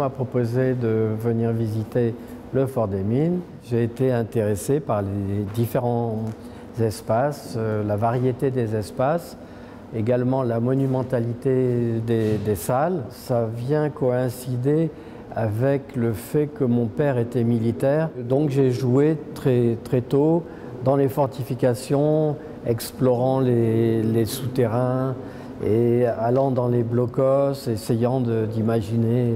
m'a proposé de venir visiter le Fort des Mines, j'ai été intéressé par les différents espaces, la variété des espaces, également la monumentalité des salles. Ça vient coïncider avec le fait que mon père était militaire. Donc j'ai joué très tôt dans les fortifications, explorant les souterrains et allant dans les blocos, essayant d'imaginer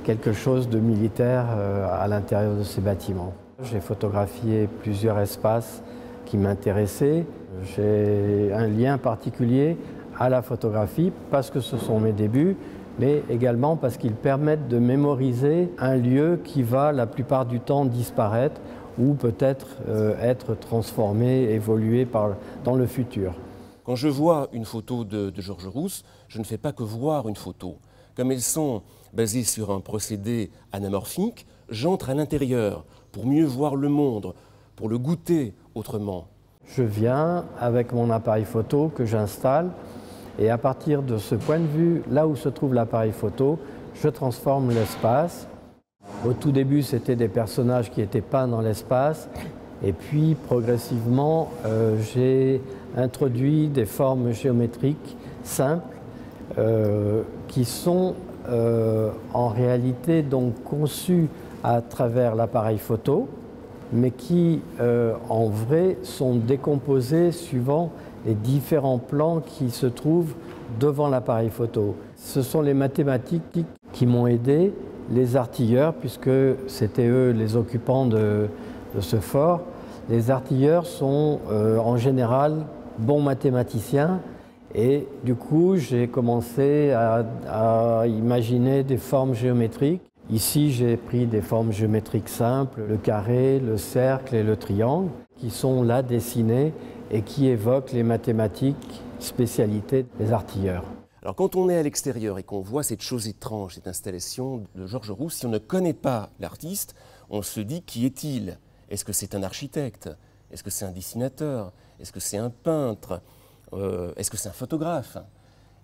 quelque chose de militaire à l'intérieur de ces bâtiments. J'ai photographié plusieurs espaces qui m'intéressaient. J'ai un lien particulier à la photographie parce que ce sont mes débuts, mais également parce qu'ils permettent de mémoriser un lieu qui va la plupart du temps disparaître ou peut-être être transformé, évolué dans le futur. Quand je vois une photo de Georges Rousse, je ne fais pas que voir une photo. Comme elles sont basées sur un procédé anamorphique, j'entre à l'intérieur pour mieux voir le monde, pour le goûter autrement. Je viens avec mon appareil photo que j'installe et à partir de ce point de vue, là où se trouve l'appareil photo, je transforme l'espace. Au tout début, c'était des personnages qui étaient peints dans l'espace et puis progressivement, j'ai introduit des formes géométriques simples qui sont en réalité donc conçues à travers l'appareil photo, mais qui en vrai sont décomposées suivant les différents plans qui se trouvent devant l'appareil photo. Ce sont les mathématiques qui m'ont aidé, les artilleurs, puisque c'était eux les occupants de ce fort. Les artilleurs sont en général bons mathématiciens et du coup j'ai commencé à imaginer des formes géométriques. Ici j'ai pris des formes géométriques simples, le carré, le cercle et le triangle, qui sont là dessinés et qui évoquent les mathématiques, spécialité des artilleurs. Alors quand on est à l'extérieur et qu'on voit cette chose étrange, cette installation de Georges Rousse, si on ne connaît pas l'artiste, on se dit qui est-il? Est-ce que c'est un architecte? Est-ce que c'est un dessinateur? Est-ce que c'est un peintre? Est-ce que c'est un photographe?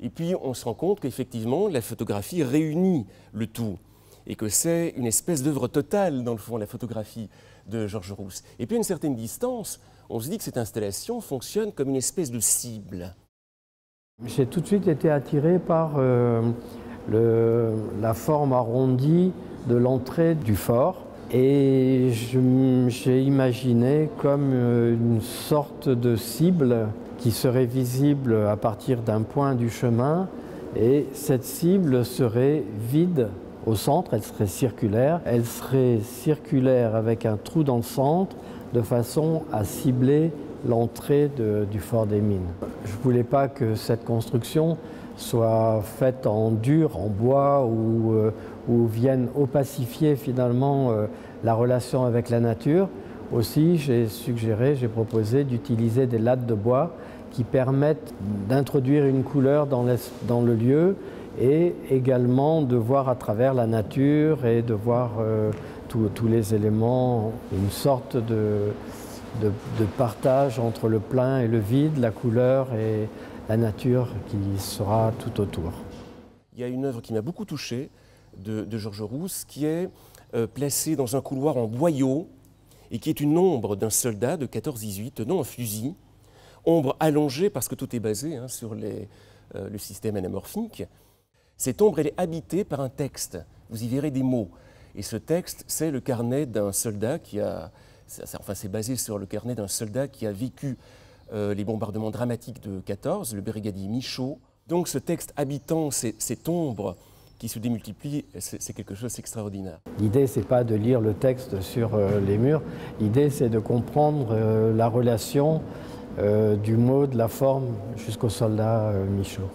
Et puis on se rend compte qu'effectivement la photographie réunit le tout et que c'est une espèce d'œuvre totale dans le fond, la photographie de Georges Rousse. Et puis à une certaine distance, on se dit que cette installation fonctionne comme une espèce de cible. J'ai tout de suite été attiré par la forme arrondie de l'entrée du fort et j'ai imaginé comme une sorte de cible qui serait visible à partir d'un point du chemin et cette cible serait vide au centre, elle serait circulaire avec un trou dans le centre de façon à cibler l'entrée du Fort des Mines. Je ne voulais pas que cette construction soit faite en dur, en bois, ou vienne opacifier finalement la relation avec la nature. Aussi, j'ai proposé d'utiliser des lattes de bois qui permettent d'introduire une couleur dans le lieu et également de voir à travers la nature et de voir tous les éléments, une sorte de partage entre le plein et le vide, la couleur et la nature qui sera tout autour. Il y a une œuvre qui m'a beaucoup touché de Georges Rousse qui est placée dans un couloir en boyau et qui est une ombre d'un soldat de 14-18 tenant un fusil, ombre allongée parce que tout est basé sur le système anamorphique. Cette ombre, elle est habitée par un texte, vous y verrez des mots. Et ce texte, c'est le carnet d'un soldat qui a... Enfin, c'est basé sur le carnet d'un soldat qui a vécu les bombardements dramatiques de 14, le brigadier Michaud. Donc ce texte habitant cette ombre qui se démultiplie, c'est quelque chose d'extraordinaire. L'idée, ce n'est pas de lire le texte sur les murs, l'idée, c'est de comprendre la relation du mot, de la forme, jusqu'au soldat Michaud.